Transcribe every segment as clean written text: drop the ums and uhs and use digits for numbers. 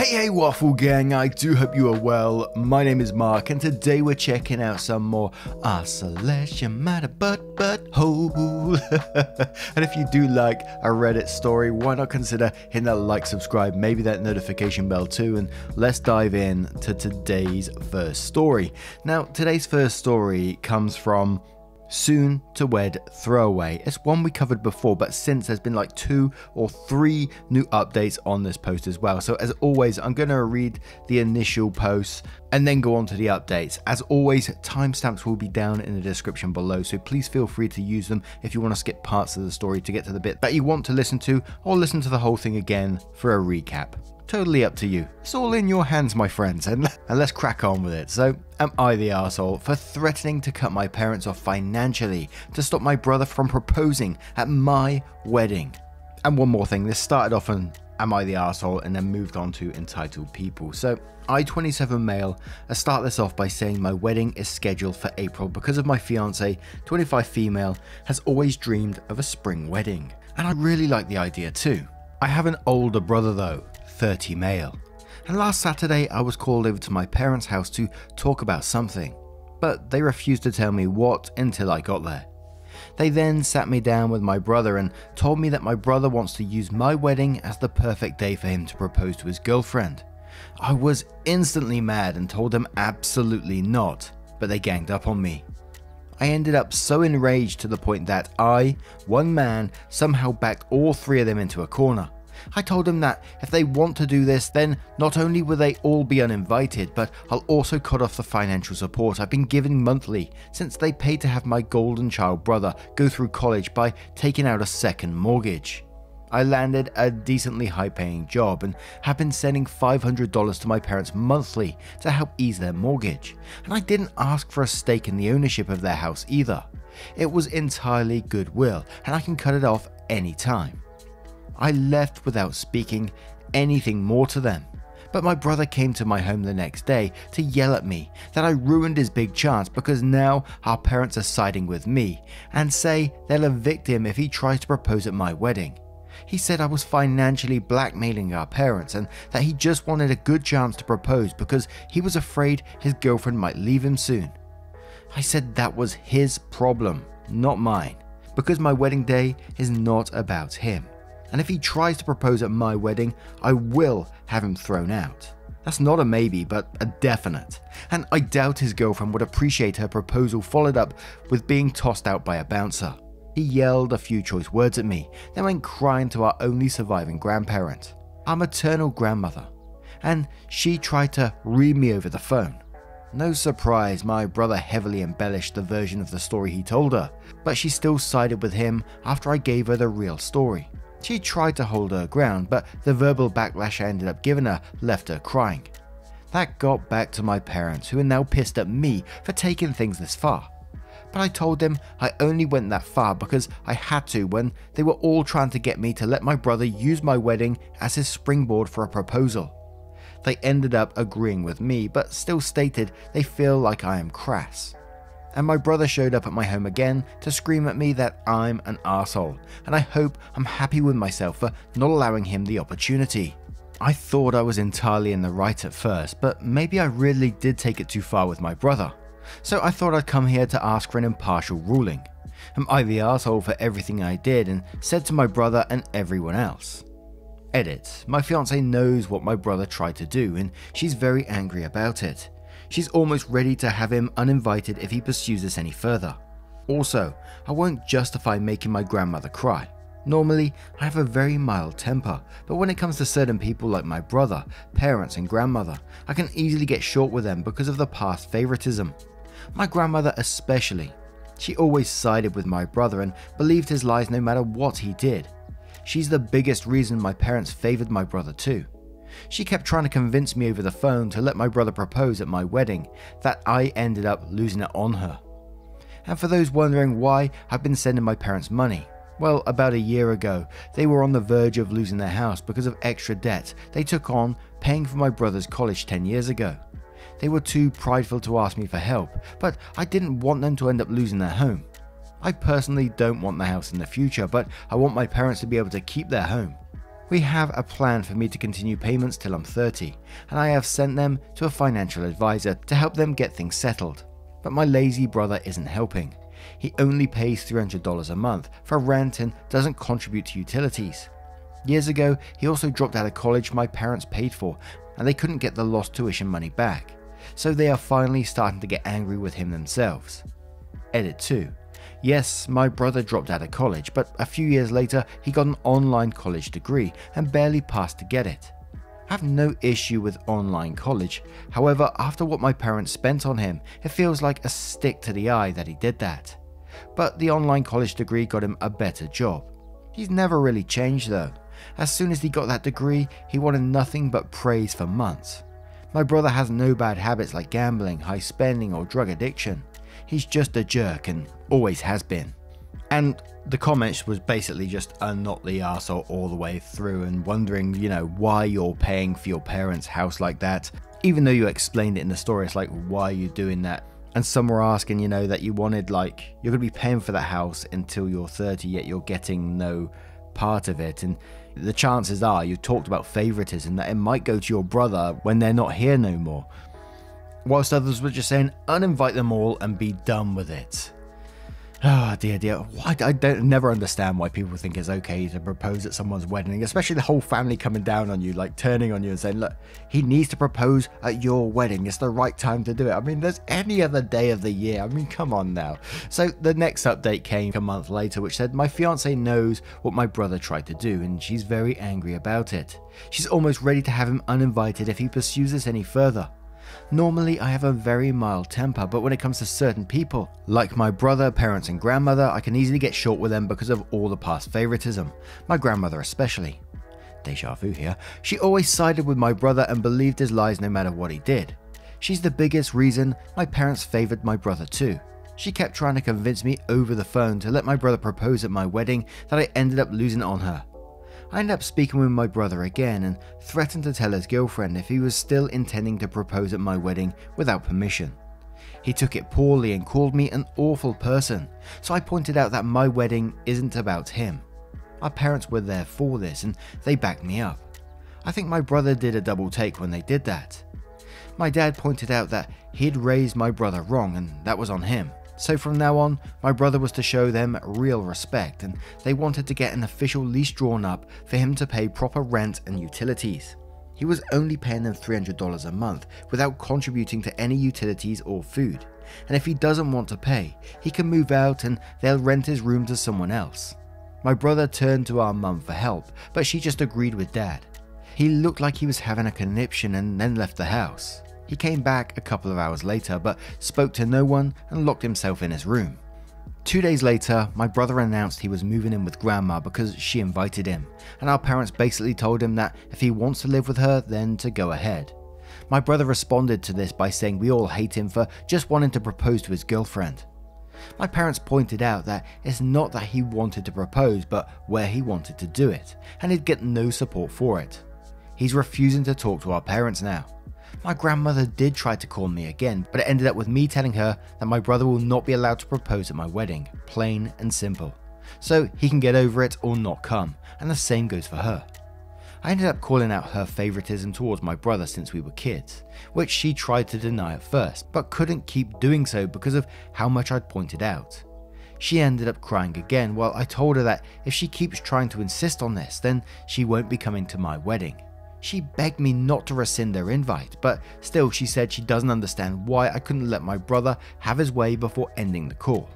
Hey Waffle Gang, I do hope you are well. My name is Mark and today we're checking out some more Celestial Matter Hole. And if you do like a Reddit story, why not consider hitting that like, subscribe, maybe that notification bell too, and let's dive in to today's first story. Now, today's first story comes from Soon to Wed Throwaway. It's one we covered before, but since there's been like 2 or 3 new updates on this post as well. So as always, I'm going to read the initial posts and then go on to the updates. As always, timestamps will be down in the description below, so please feel free to use them if you want to skip parts of the story to get to the bit that you want to listen to, or listen to the whole thing again for a recap. Totally up to you. It's all in your hands, my friends, and let's crack on with it. So, am I the arsehole for threatening to cut my parents off financially to stop my brother from proposing at my wedding? And one more thing, this started off on Am I the arsehole and then moved on to entitled people. So, I, 27 male, I start this off by saying my wedding is scheduled for April because of my fiance, 25 female, has always dreamed of a spring wedding. And I really like the idea too. I have an older brother though, 30 male, and last Saturday I was called over to my parents' house to talk about something, but they refused to tell me what until I got there. They then sat me down with my brother and told me that my brother wants to use my wedding as the perfect day for him to propose to his girlfriend. I was instantly mad and told them absolutely not, but they ganged up on me. I ended up so enraged to the point that I, one man, somehow backed all 3 of them into a corner. I told them that if they want to do this, then not only will they all be uninvited, but I'll also cut off the financial support I've been giving monthly since they paid to have my golden child brother go through college by taking out a second mortgage. I landed a decently high-paying job and have been sending $500 to my parents monthly to help ease their mortgage, and I didn't ask for a stake in the ownership of their house either. It was entirely goodwill, and I can cut it off anytime. I left without speaking anything more to them, but my brother came to my home the next day to yell at me that I ruined his big chance because now our parents are siding with me and say they'll evict him if he tries to propose at my wedding. He said I was financially blackmailing our parents and that he just wanted a good chance to propose because he was afraid his girlfriend might leave him soon. I said that was his problem, not mine, because my wedding day is not about him. And if he tries to propose at my wedding, I will have him thrown out. That's not a maybe, but a definite. And I doubt his girlfriend would appreciate her proposal followed up with being tossed out by a bouncer. He yelled a few choice words at me, then went crying to our only surviving grandparent, our maternal grandmother, and she tried to read me over the phone. No surprise, my brother heavily embellished the version of the story he told her, but she still sided with him after I gave her the real story. She tried to hold her ground, but the verbal backlash I ended up giving her left her crying. That got back to my parents, who are now pissed at me for taking things this far. But I told them I only went that far because I had to when they were all trying to get me to let my brother use my wedding as his springboard for a proposal. They ended up agreeing with me, but still stated they feel like I am crass. And my brother showed up at my home again to scream at me that I'm an arsehole, and I hope I'm happy with myself for not allowing him the opportunity. I thought I was entirely in the right at first, but maybe I really did take it too far with my brother. So I thought I'd come here to ask for an impartial ruling. Am I the arsehole for everything I did and said to my brother and everyone else? Edit. My fiance knows what my brother tried to do and she's very angry about it. She's almost ready to have him uninvited if he pursues this any further. Also, I won't justify making my grandmother cry. Normally, I have a very mild temper, but when it comes to certain people like my brother, parents and grandmother, I can easily get short with them because of the past favoritism. My grandmother especially. She always sided with my brother and believed his lies no matter what he did. She's the biggest reason my parents favored my brother too. She kept trying to convince me over the phone to let my brother propose at my wedding, that I ended up losing it on her. And for those wondering why I've been sending my parents money, well, about a year ago, they were on the verge of losing their house because of extra debt they took on paying for my brother's college 10 years ago. They were too prideful to ask me for help, but I didn't want them to end up losing their home. I personally don't want the house in the future, but I want my parents to be able to keep their home. We have a plan for me to continue payments till I'm 30, and I have sent them to a financial advisor to help them get things settled. But my lazy brother isn't helping. He only pays $300 a month for rent and doesn't contribute to utilities. Years ago, he also dropped out of college my parents paid for, and they couldn't get the lost tuition money back. So they are finally starting to get angry with him themselves. Edit 2. Yes, my brother dropped out of college, but a few years later he got an online college degree and barely passed to get it. I have no issue with online college, however, after what my parents spent on him, it feels like a stick to the eye that he did that. But the online college degree got him a better job. He's never really changed though. As soon as he got that degree, he wanted nothing but praise for months. My brother has no bad habits like gambling, high spending or drug addiction. He's just a jerk and always has been. And the comments was basically just a not the arsehole all the way through and wondering, why you're paying for your parents' house like that. Even though you explained it in the story, it's like, why are you doing that? And some were asking, that you wanted, you're going to be paying for that house until you're 30, yet you're getting no part of it. And the chances are you talked about favoritism, that it might go to your brother when they're not here no more. Whilst others were just saying, uninvite them all and be done with it. Oh dear. I never understand why people think it's okay to propose at someone's wedding, especially the whole family coming down on you, turning on you and saying, look, he needs to propose at your wedding. It's the right time to do it. I mean, there's any other day of the year. I mean, come on now. So the next update came a month later, which said, my fiance knows what my brother tried to do and she's very angry about it. She's almost ready to have him uninvited if he pursues this any further. Normally I have a very mild temper, but when it comes to certain people, like my brother, parents and grandmother, I can easily get short with them because of all the past favoritism, my grandmother especially. Deja vu here. She always sided with my brother and believed his lies no matter what he did. She's the biggest reason my parents favored my brother too. She kept trying to convince me over the phone to let my brother propose at my wedding that I ended up losing it on her. I ended up speaking with my brother again and threatened to tell his girlfriend if he was still intending to propose at my wedding without permission. He took it poorly and called me an awful person, so I pointed out that my wedding isn't about him. Our parents were there for this and they backed me up. I think my brother did a double take when they did that. My dad pointed out that he'd raised my brother wrong and that was on him. So from now on, my brother was to show them real respect and they wanted to get an official lease drawn up for him to pay proper rent and utilities. He was only paying them $300 a month without contributing to any utilities or food. And if he doesn't want to pay, he can move out and they'll rent his room to someone else. My brother turned to our mum for help, but she just agreed with dad. He looked like he was having a conniption and then left the house. He came back a couple of hours later, but spoke to no one and locked himself in his room. 2 days later, my brother announced he was moving in with grandma because she invited him, and our parents basically told him that if he wants to live with her, then to go ahead. My brother responded to this by saying we all hate him for just wanting to propose to his girlfriend. My parents pointed out that it's not that he wanted to propose, but where he wanted to do it, and he'd get no support for it. He's refusing to talk to our parents now. My grandmother did try to call me again, but it ended up with me telling her that my brother will not be allowed to propose at my wedding, plain and simple. So he can get over it or not come, and the same goes for her. I ended up calling out her favoritism towards my brother since we were kids, which she tried to deny at first, but couldn't keep doing so because of how much I'd pointed out. She ended up crying again while I told her that if she keeps trying to insist on this, then she won't be coming to my wedding. She begged me not to rescind their invite, but still she said she doesn't understand why I couldn't let my brother have his way before ending the call.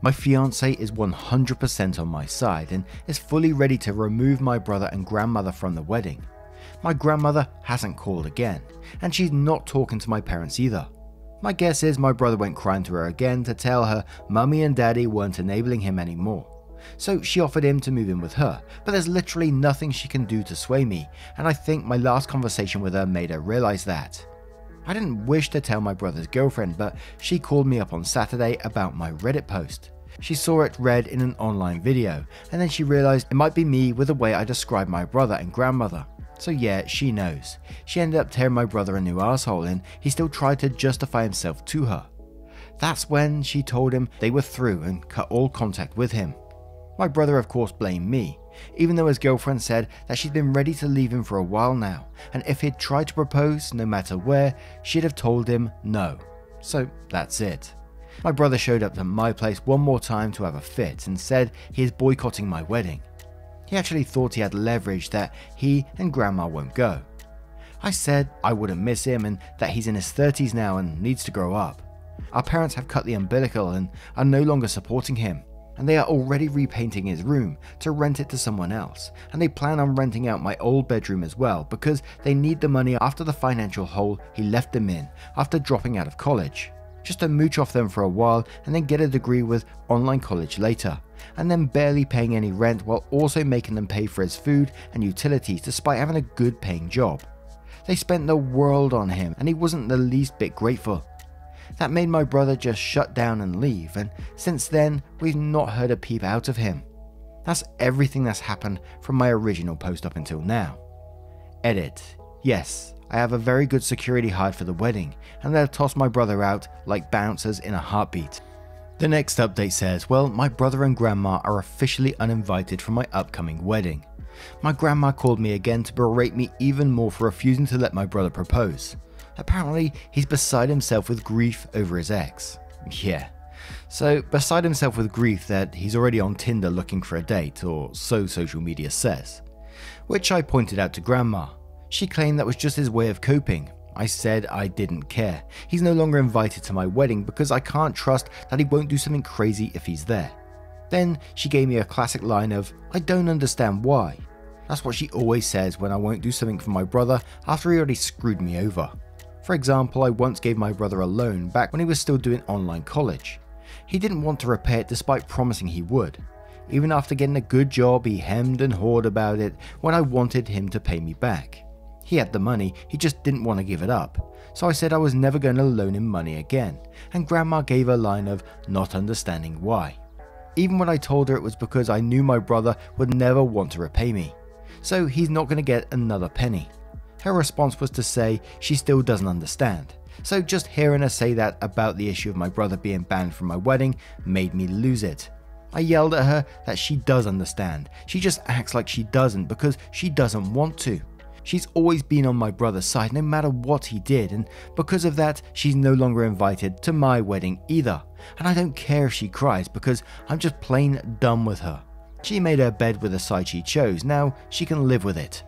My fiance is 100% on my side and is fully ready to remove my brother and grandmother from the wedding. My grandmother hasn't called again, and she's not talking to my parents either. My guess is my brother went crying to her again to tell her mummy and daddy weren't enabling him anymore. So she offered him to move in with her, but there's literally nothing she can do to sway me, and I think my last conversation with her made her realize that. I didn't wish to tell my brother's girlfriend, but she called me up on Saturday about my Reddit post. She saw it read in an online video, and then she realized it might be me with the way I described my brother and grandmother. So yeah, she knows. She ended up tearing my brother a new asshole and he still tried to justify himself to her. That's when she told him they were through and cut all contact with him. My brother of course blamed me, even though his girlfriend said that she'd been ready to leave him for a while now, and if he'd tried to propose, no matter where, she'd have told him no. So that's it. My brother showed up at my place one more time to have a fit and said he is boycotting my wedding. He actually thought he had leverage that he and Grandma won't go. I said I wouldn't miss him and that he's in his 30s now and needs to grow up. Our parents have cut the umbilical and are no longer supporting him, and they are already repainting his room to rent it to someone else, and they plan on renting out my old bedroom as well because they need the money after the financial hole he left them in after dropping out of college, just to mooch off them for a while and then get a degree with online college later, and then barely paying any rent while also making them pay for his food and utilities despite having a good paying job. They spent the world on him and he wasn't the least bit grateful. That made my brother just shut down and leave, and since then we've not heard a peep out of him. That's everything that's happened from my original post up until now. Edit. Yes, I have a very good security hired for the wedding, and they'll toss my brother out like bouncers in a heartbeat. The next update says, well, my brother and Grandma are officially uninvited for my upcoming wedding. My grandma called me again to berate me even more for refusing to let my brother propose. Apparently, he's beside himself with grief over his ex. Yeah, so beside himself with grief that he's already on Tinder looking for a date, or so social media says. Which I pointed out to Grandma. She claimed that was just his way of coping. I said I didn't care. He's no longer invited to my wedding because I can't trust that he won't do something crazy if he's there. Then she gave me a classic line of, I don't understand why. That's what she always says when I won't do something for my brother after he already screwed me over. For example, I once gave my brother a loan back when he was still doing online college. He didn't want to repay it despite promising he would. Even after getting a good job, he hemmed and hawed about it when I wanted him to pay me back. He had the money, he just didn't want to give it up. So I said I was never going to loan him money again, and Grandma gave a line of not understanding why. Even when I told her it was because I knew my brother would never want to repay me. So he's not going to get another penny. Her response was to say she still doesn't understand. So just hearing her say that about the issue of my brother being banned from my wedding made me lose it. I yelled at her that she does understand. She just acts like she doesn't because she doesn't want to. She's always been on my brother's side no matter what he did, and because of that she's no longer invited to my wedding either. And I don't care if she cries because I'm just plain done with her. She made her bed with the side she chose, now she can live with it.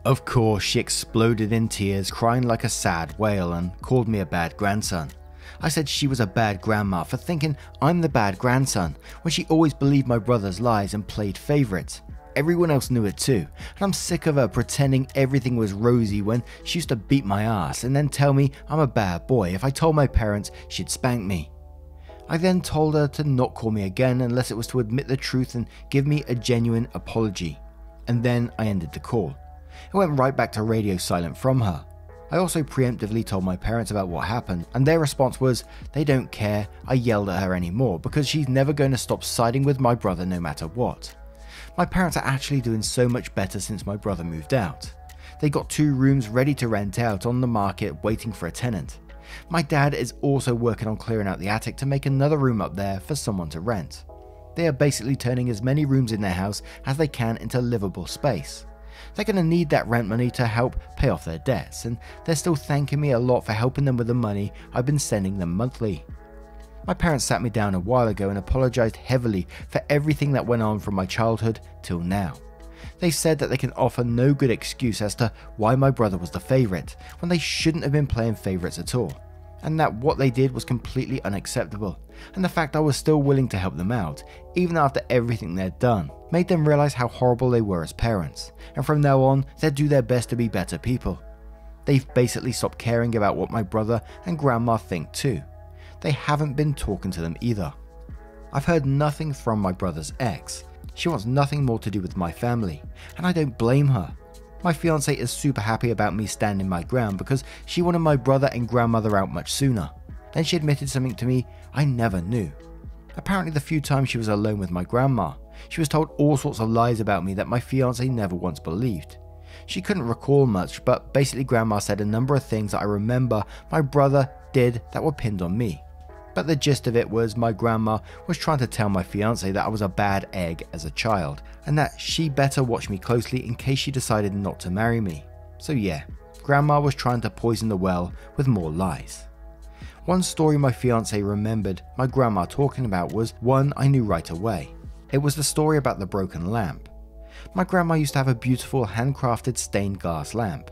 Of course, she exploded in tears, crying like a sad whale, and called me a bad grandson. I said she was a bad grandma for thinking I'm the bad grandson, when she always believed my brother's lies and played favourite. Everyone else knew it too, and I'm sick of her pretending everything was rosy when she used to beat my ass and then tell me I'm a bad boy if I told my parents she'd spank me. I then told her to not call me again unless it was to admit the truth and give me a genuine apology. And then I ended the call. It went right back to radio silent from her. I also preemptively told my parents about what happened, and their response was they don't care I yelled at her anymore because she's never going to stop siding with my brother no matter what. My parents are actually doing so much better since my brother moved out. They got 2 rooms ready to rent out on the market waiting for a tenant. My dad is also working on clearing out the attic to make another room up there for someone to rent. They are basically turning as many rooms in their house as they can into livable space. They're going to need that rent money to help pay off their debts, and they're still thanking me a lot for helping them with the money I've been sending them monthly. My parents sat me down a while ago and apologized heavily for everything that went on from my childhood till now. They said that they can offer no good excuse as to why my brother was the favourite when they shouldn't have been playing favourites at all, and that what they did was completely unacceptable, and the fact I was still willing to help them out, even after everything they'd done, made them realise how horrible they were as parents, and from now on they'd do their best to be better people. They've basically stopped caring about what my brother and Grandma think too. They haven't been talking to them either. I've heard nothing from my brother's ex. She wants nothing more to do with my family, and I don't blame her. My fiance is super happy about me standing my ground because she wanted my brother and grandmother out much sooner. Then she admitted something to me I never knew. Apparently the few times she was alone with my grandma, she was told all sorts of lies about me that my fiance never once believed. She couldn't recall much, but basically Grandma said a number of things that I remember my brother did that were pinned on me. But the gist of it was my grandma was trying to tell my fiance that I was a bad egg as a child, and that she better watch me closely in case she decided not to marry me. So yeah, grandma was trying to poison the well with more lies. One story my fiance remembered my grandma talking about was one I knew right away. It was the story about the broken lamp. My grandma used to have a beautiful handcrafted stained glass lamp.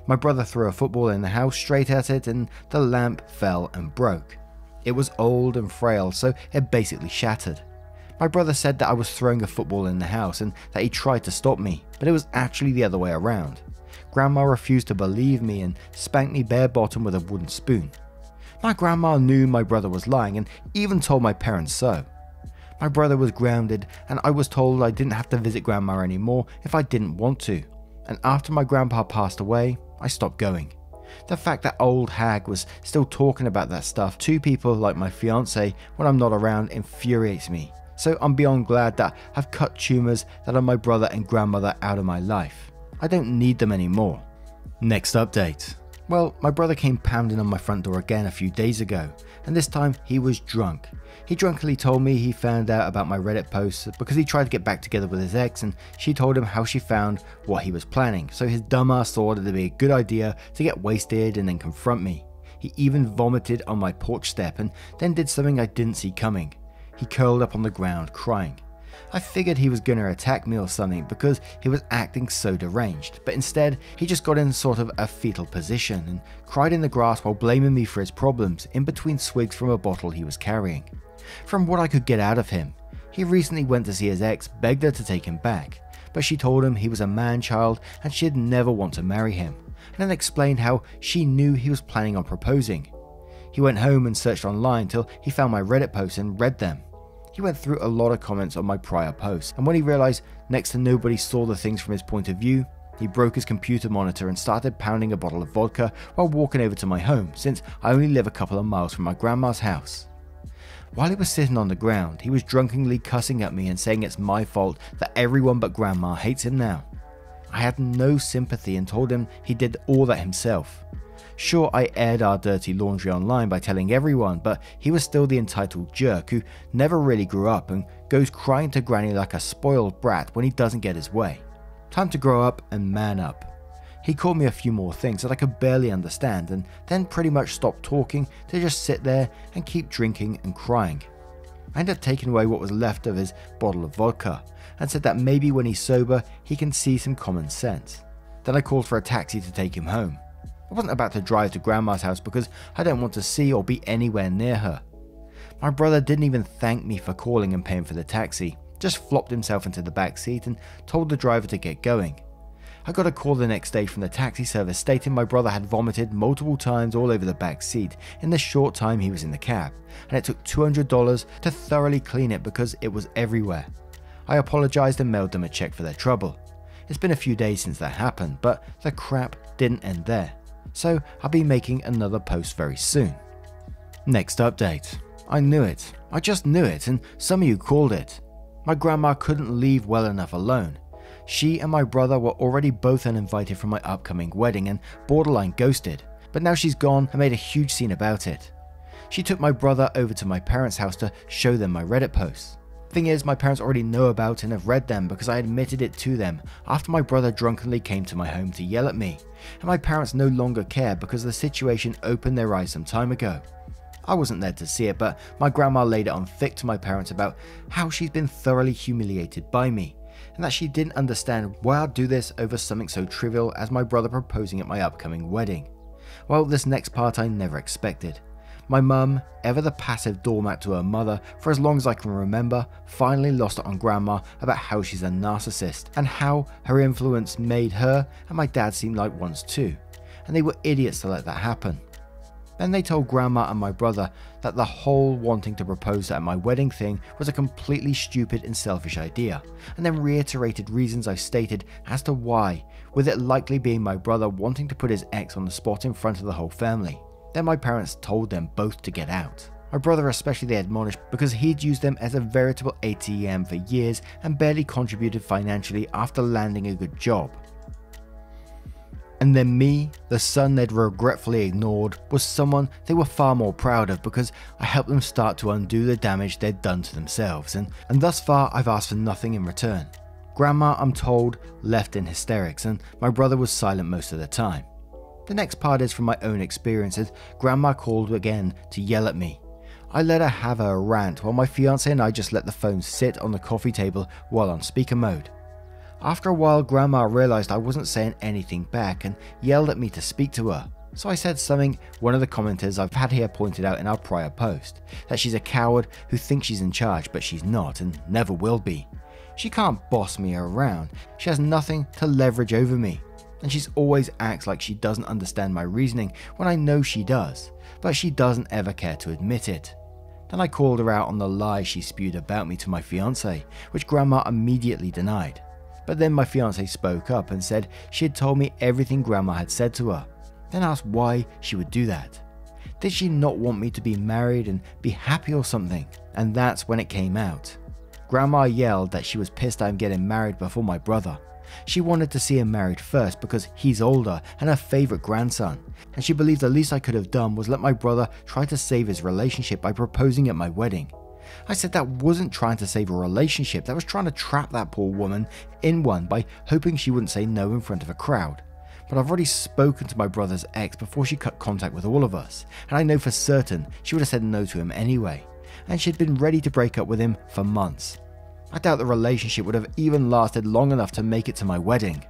My brother threw a football in the house straight at it and the lamp fell and broke. It was old and frail, so it basically shattered. My brother said that I was throwing a football in the house and that he tried to stop me, but it was actually the other way around. Grandma refused to believe me and spanked me bare bottom with a wooden spoon. My grandma knew my brother was lying and even told my parents so. My brother was grounded and I was told I didn't have to visit grandma anymore if I didn't want to. And after my grandpa passed away, I stopped going. The fact that old hag was still talking about that stuff to people like my fiance when I'm not around infuriates me. So I'm beyond glad that I've cut tumours that are my brother and grandmother out of my life. I don't need them anymore. Next update. Well, my brother came pounding on my front door again a few days ago, and this time he was drunk. He drunkenly told me he found out about my Reddit posts because he tried to get back together with his ex and she told him how she found what he was planning, so his dumbass thought it'd be a good idea to get wasted and then confront me. He even vomited on my porch step and then did something I didn't see coming. He curled up on the ground crying. I figured he was gonna attack me or something because he was acting so deranged, but instead he just got in sort of a fetal position and cried in the grass while blaming me for his problems in between swigs from a bottle he was carrying. From what I could get out of him, he recently went to see his ex, begged her to take him back, but she told him he was a man-child and she'd never want to marry him, and then explained how she knew he was planning on proposing. He went home and searched online till he found my Reddit posts and read them. He went through a lot of comments on my prior posts, and when he realized next to nobody saw the things from his point of view, he broke his computer monitor and started pounding a bottle of vodka while walking over to my home, since I only live a couple of miles from my grandma's house. While he was sitting on the ground, he was drunkenly cussing at me and saying it's my fault that everyone but grandma hates him now. I had no sympathy and told him he did all that himself. Sure, I aired our dirty laundry online by telling everyone, but he was still the entitled jerk who never really grew up and goes crying to granny like a spoiled brat when he doesn't get his way. Time to grow up and man up. He called me a few more things that I could barely understand and then pretty much stopped talking to just sit there and keep drinking and crying. I ended up taking away what was left of his bottle of vodka and said that maybe when he's sober he can see some common sense. Then I called for a taxi to take him home. I wasn't about to drive to grandma's house because I don't want to see or be anywhere near her. My brother didn't even thank me for calling and paying for the taxi, just flopped himself into the back seat and told the driver to get going. I got a call the next day from the taxi service stating my brother had vomited multiple times all over the back seat in the short time he was in the cab, and it took $200 to thoroughly clean it because it was everywhere. I apologized and mailed them a check for their trouble. It's been a few days since that happened, but the crap didn't end there. So I'll be making another post very soon. Next update. I knew it. I just knew it, and some of you called it. My grandma couldn't leave well enough alone. She and my brother were already both uninvited from my upcoming wedding and borderline ghosted, but now she's gone and made a huge scene about it. She took my brother over to my parents' house to show them my Reddit posts. Thing is, my parents already know about and have read them because I admitted it to them after my brother drunkenly came to my home to yell at me, and my parents no longer care because the situation opened their eyes some time ago. I wasn't there to see it, but my grandma laid it on thick to my parents about how she's been thoroughly humiliated by me, and that she didn't understand why I'd do this over something so trivial as my brother proposing at my upcoming wedding. Well, this next part I never expected. My mum, ever the passive doormat to her mother for as long as I can remember, finally lost it on grandma about how she's a narcissist and how her influence made her and my dad seem like ones too, and they were idiots to let that happen. Then they told grandma and my brother that the whole wanting to propose at my wedding thing was a completely stupid and selfish idea, and then reiterated reasons I stated as to why, with it likely being my brother wanting to put his ex on the spot in front of the whole family. Then my parents told them both to get out. My brother especially they admonished because he'd used them as a veritable ATM for years and barely contributed financially after landing a good job. And then me, the son they'd regretfully ignored, was someone they were far more proud of because I helped them start to undo the damage they'd done to themselves, and thus far I've asked for nothing in return. Grandma, I'm told, left in hysterics, and my brother was silent most of the time. The next part is from my own experiences. Grandma called again to yell at me. I let her have her rant while my fiance and I just let the phone sit on the coffee table while on speaker mode. After a while, Grandma realized I wasn't saying anything back and yelled at me to speak to her. So I said something one of the commenters I've had here pointed out in our prior post, that she's a coward who thinks she's in charge but she's not and never will be. She can't boss me around, she has nothing to leverage over me, and she's always acts like she doesn't understand my reasoning when I know she does, but she doesn't ever care to admit it. Then I called her out on the lies she spewed about me to my fiance, which Grandma immediately denied. But then my fiance spoke up and said she had told me everything Grandma had said to her, then asked why she would do that. Did she not want me to be married and be happy or something? And that's when it came out. Grandma yelled that she was pissed I'm getting married before my brother. She wanted to see him married first because he's older and her favourite grandson, and she believed the least I could have done was let my brother try to save his relationship by proposing at my wedding. I said that wasn't trying to save a relationship, that was trying to trap that poor woman in one by hoping she wouldn't say no in front of a crowd. But I've already spoken to my brother's ex before she cut contact with all of us, and I know for certain she would have said no to him anyway, and she'd been ready to break up with him for months. I doubt the relationship would have even lasted long enough to make it to my wedding.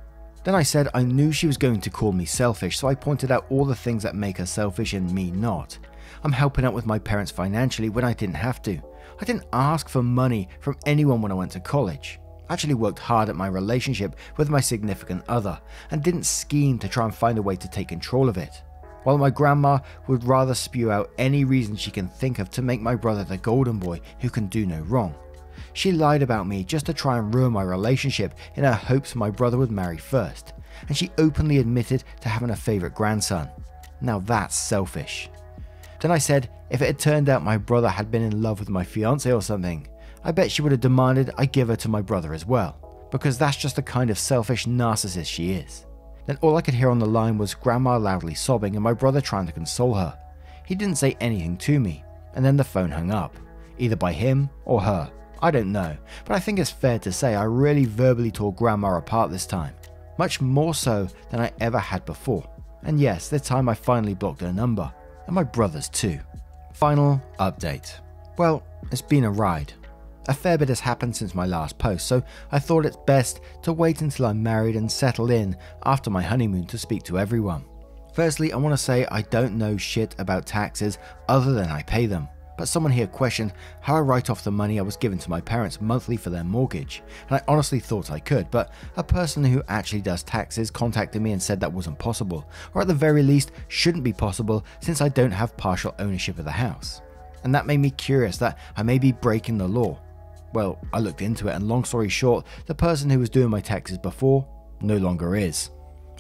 Then I said I knew she was going to call me selfish, so I pointed out all the things that make her selfish and me not. I'm helping out with my parents financially when I didn't have to. I didn't ask for money from anyone when I went to college. I actually worked hard at my relationship with my significant other and didn't scheme to try and find a way to take control of it. While my grandma would rather spew out any reason she can think of to make my brother the golden boy who can do no wrong. She lied about me just to try and ruin my relationship in her hopes my brother would marry first, and she openly admitted to having a favourite grandson. Now that's selfish. Then I said if it had turned out my brother had been in love with my fiance or something, I bet she would have demanded I give her to my brother as well, because that's just the kind of selfish narcissist she is. Then all I could hear on the line was Grandma loudly sobbing and my brother trying to console her. He didn't say anything to me, and then the phone hung up, either by him or her. I don't know, but I think it's fair to say I really verbally tore Grandma apart this time, much more so than I ever had before. And yes, this time I finally blocked her number, and my brother's too. Final update. Well, it's been a ride. A fair bit has happened since my last post, so I thought it's best to wait until I'm married and settled in after my honeymoon to speak to everyone. Firstly, I want to say I don't know shit about taxes other than I pay them. But someone here questioned how I write off the money I was given to my parents monthly for their mortgage, and I honestly thought I could, but a person who actually does taxes contacted me and said that wasn't possible, or at the very least shouldn't be possible since I don't have partial ownership of the house. And that made me curious that I may be breaking the law. Well, I looked into it, and long story short, the person who was doing my taxes before no longer is.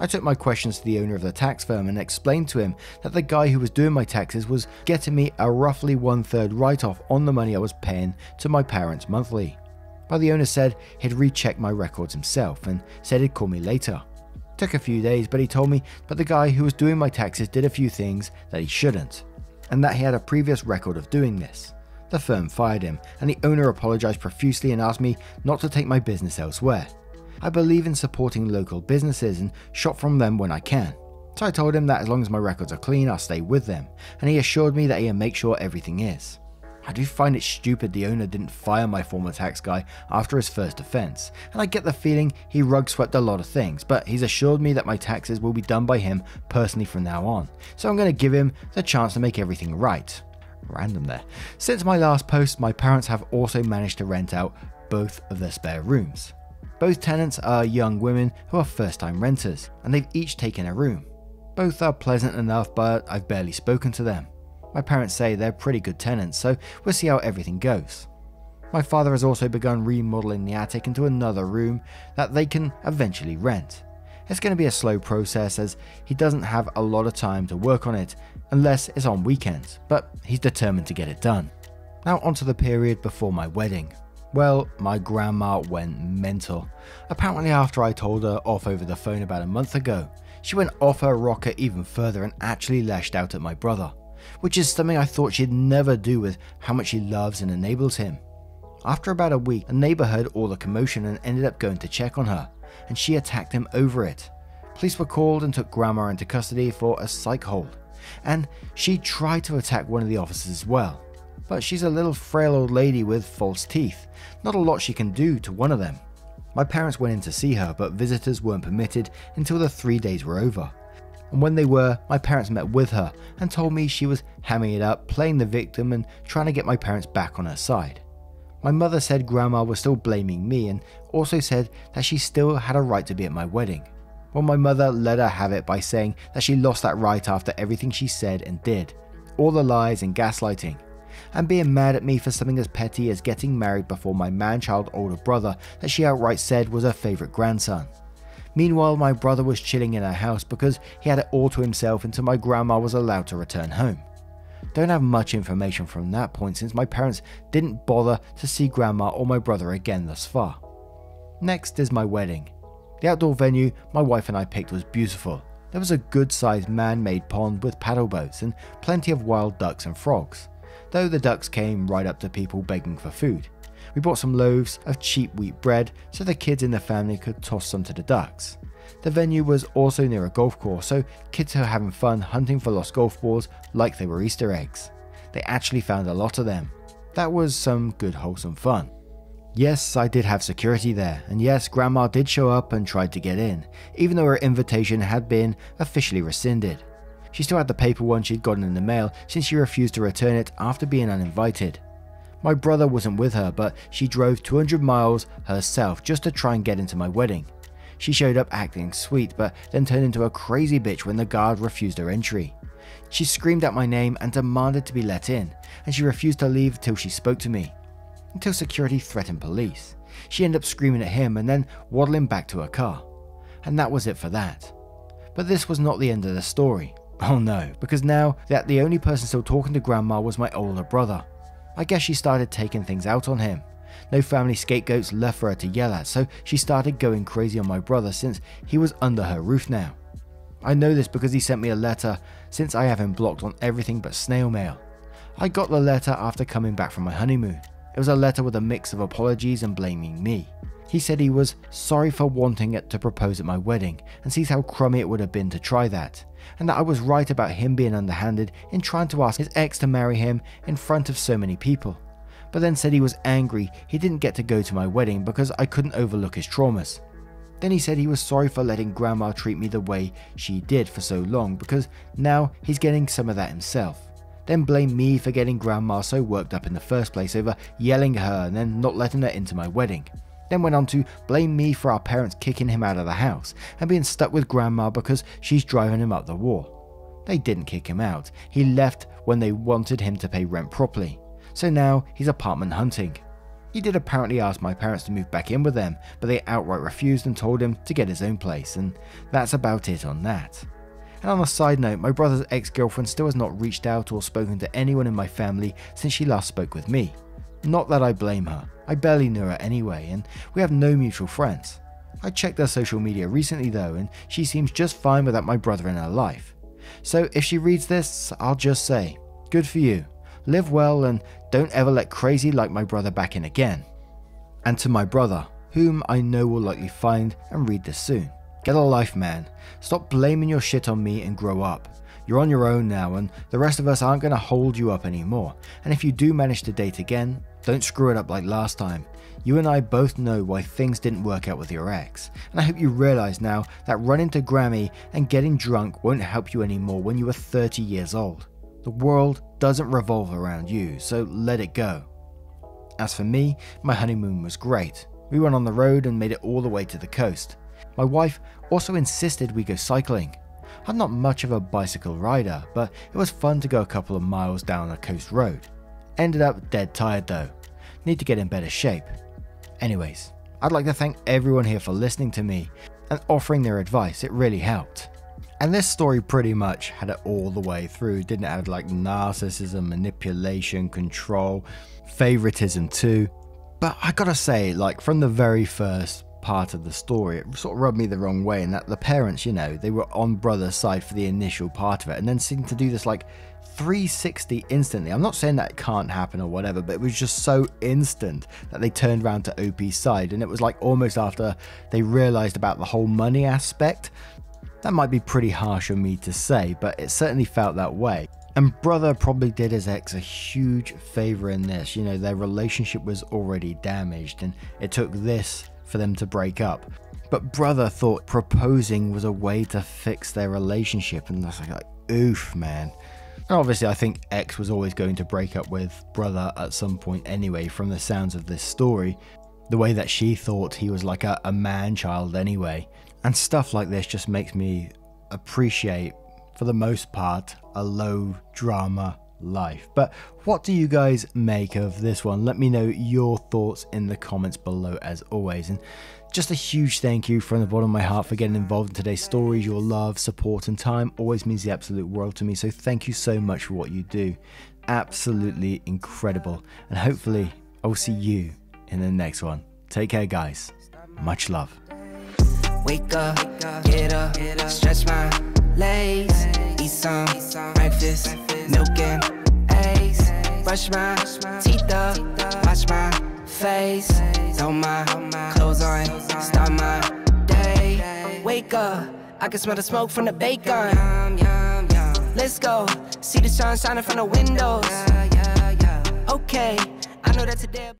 I took my questions to the owner of the tax firm and explained to him that the guy who was doing my taxes was getting me a roughly 1/3 write-off on the money I was paying to my parents monthly. But the owner said he'd rechecked my records himself and said he'd call me later. Took a few days, but he told me that the guy who was doing my taxes did a few things that he shouldn't, and that he had a previous record of doing this. The firm fired him, and the owner apologized profusely and asked me not to take my business elsewhere. I believe in supporting local businesses and shop from them when I can. So I told him that as long as my records are clean, I'll stay with them, and he assured me that he'll make sure everything is. I do find it stupid the owner didn't fire my former tax guy after his first offense, and I get the feeling he rug swept a lot of things, but he's assured me that my taxes will be done by him personally from now on, so I'm going to give him the chance to make everything right. Random there. Since my last post, my parents have also managed to rent out both of their spare rooms. Both tenants are young women who are first-time renters, and they've each taken a room. Both are pleasant enough, but I've barely spoken to them. My parents say they're pretty good tenants, so we'll see how everything goes. My father has also begun remodeling the attic into another room that they can eventually rent. It's going to be a slow process as he doesn't have a lot of time to work on it unless it's on weekends, but he's determined to get it done. Now onto the period before my wedding. Well, my grandma went mental. Apparently after I told her off over the phone about a month ago, she went off her rocker even further and actually lashed out at my brother, which is something I thought she'd never do with how much she loves and enables him. After about a week, a neighbor heard all the commotion and ended up going to check on her, and she attacked him over it. Police were called and took grandma into custody for a psych hold, and she tried to attack one of the officers as well. But she's a little frail old lady with false teeth. Not a lot she can do to one of them. My parents went in to see her, but visitors weren't permitted until the 3 days were over. And when they were, my parents met with her and told me she was hamming it up, playing the victim and trying to get my parents back on her side. My mother said grandma was still blaming me and also said that she still had a right to be at my wedding. Well, my mother let her have it by saying that she lost that right after everything she said and did. All the lies and gaslighting. And being mad at me for something as petty as getting married before my man-child older brother that she outright said was her favourite grandson. Meanwhile, my brother was chilling in her house because he had it all to himself until my grandma was allowed to return home. Don't have much information from that point since my parents didn't bother to see grandma or my brother again thus far. Next is my wedding. The outdoor venue my wife and I picked was beautiful. There was a good-sized man-made pond with paddle boats and plenty of wild ducks and frogs, though the ducks came right up to people begging for food. We bought some loaves of cheap wheat bread so the kids in the family could toss some to the ducks. The venue was also near a golf course, so kids were having fun hunting for lost golf balls like they were Easter eggs. They actually found a lot of them. That was some good wholesome fun. Yes, I did have security there, and yes, grandma did show up and tried to get in, even though her invitation had been officially rescinded. She still had the paper one she'd gotten in the mail since she refused to return it after being uninvited. My brother wasn't with her, but she drove 200 miles herself just to try and get into my wedding. She showed up acting sweet, but then turned into a crazy bitch when the guard refused her entry. She screamed out my name and demanded to be let in, and she refused to leave till she spoke to me. Until security threatened police. She ended up screaming at him and then waddling back to her car. And that was it for that. But this was not the end of the story. Oh no, because now that the only person still talking to grandma was my older brother. I guess she started taking things out on him. No family scapegoats left for her to yell at, so she started going crazy on my brother since he was under her roof now. I know this because he sent me a letter since I have him blocked on everything but snail mail. I got the letter after coming back from my honeymoon. It was a letter with a mix of apologies and blaming me. He said he was sorry for wanting it to propose at my wedding and sees how crummy it would have been to try that, and that I was right about him being underhanded in trying to ask his ex to marry him in front of so many people, but then said he was angry he didn't get to go to my wedding because I couldn't overlook his traumas. Then he said he was sorry for letting grandma treat me the way she did for so long because now he's getting some of that himself. Then blamed me for getting grandma so worked up in the first place over yelling at her and then not letting her into my wedding. Then went on to blame me for our parents kicking him out of the house and being stuck with grandma because she's driving him up the wall. They didn't kick him out, he left when they wanted him to pay rent properly, so now he's apartment hunting. He did apparently ask my parents to move back in with them, but they outright refused and told him to get his own place, and that's about it on that. And on a side note, my brother's ex-girlfriend still has not reached out or spoken to anyone in my family since she last spoke with me. Not that I blame her, I barely knew her anyway, and we have no mutual friends. I checked her social media recently though, and she seems just fine without my brother in her life. So if she reads this, I'll just say, good for you, live well and don't ever let crazy like my brother back in again. And to my brother, whom I know will likely find and read this soon, get a life, man. Stop blaming your shit on me and grow up. You're on your own now and the rest of us aren't going to hold you up anymore. And if you do manage to date again, don't screw it up like last time. You and I both know why things didn't work out with your ex. And I hope you realize now that running to Grammy and getting drunk won't help you anymore when you are 30 years old. The world doesn't revolve around you, so let it go. As for me, my honeymoon was great. We went on the road and made it all the way to the coast. My wife also insisted we go cycling. I'm not much of a bicycle rider, but it was fun to go a couple of miles down a coast road. Ended up dead tired though. Need to get in better shape. Anyways, I'd like to thank everyone here for listening to me and offering their advice, it really helped. And this story pretty much had it all the way through, didn't it? Have like narcissism, manipulation, control, favoritism too. But I gotta say, like, from the very first part of the story, it sort of rubbed me the wrong way, in that the parents, you know, they were on brother's side for the initial part of it, and then seemed to do this like 360 instantly. I'm not saying that it can't happen or whatever, but it was just so instant that they turned around to OP's side, and it was like almost after they realized about the whole money aspect. That might be pretty harsh of me to say, but it certainly felt that way. And brother probably did his ex a huge favor in this. You know, their relationship was already damaged, and it took this for them to break up. But brother thought proposing was a way to fix their relationship, and that's like oof, man. And obviously I think ex was always going to break up with brother at some point anyway, from the sounds of this story. The way that she thought he was like a man-child anyway. And stuff like this just makes me appreciate, for the most part, a low drama life. But what do you guys make of this one? Let me know your thoughts in the comments below as always. And just a huge thank you from the bottom of my heart for getting involved in today's stories. Your love, support and time always means the absolute world to me, so thank you so much for what you do. Absolutely incredible, and hopefully I will see you in the next one. Take care guys, much love. Wake up, get up, stretch my legs, eat some breakfast, milk and eggs, brush my teeth up, wash my face, throw my clothes on, start my day. Wake up, I can smell the smoke from the bacon. Let's go, see the sun shining from the windows. Okay, I know that today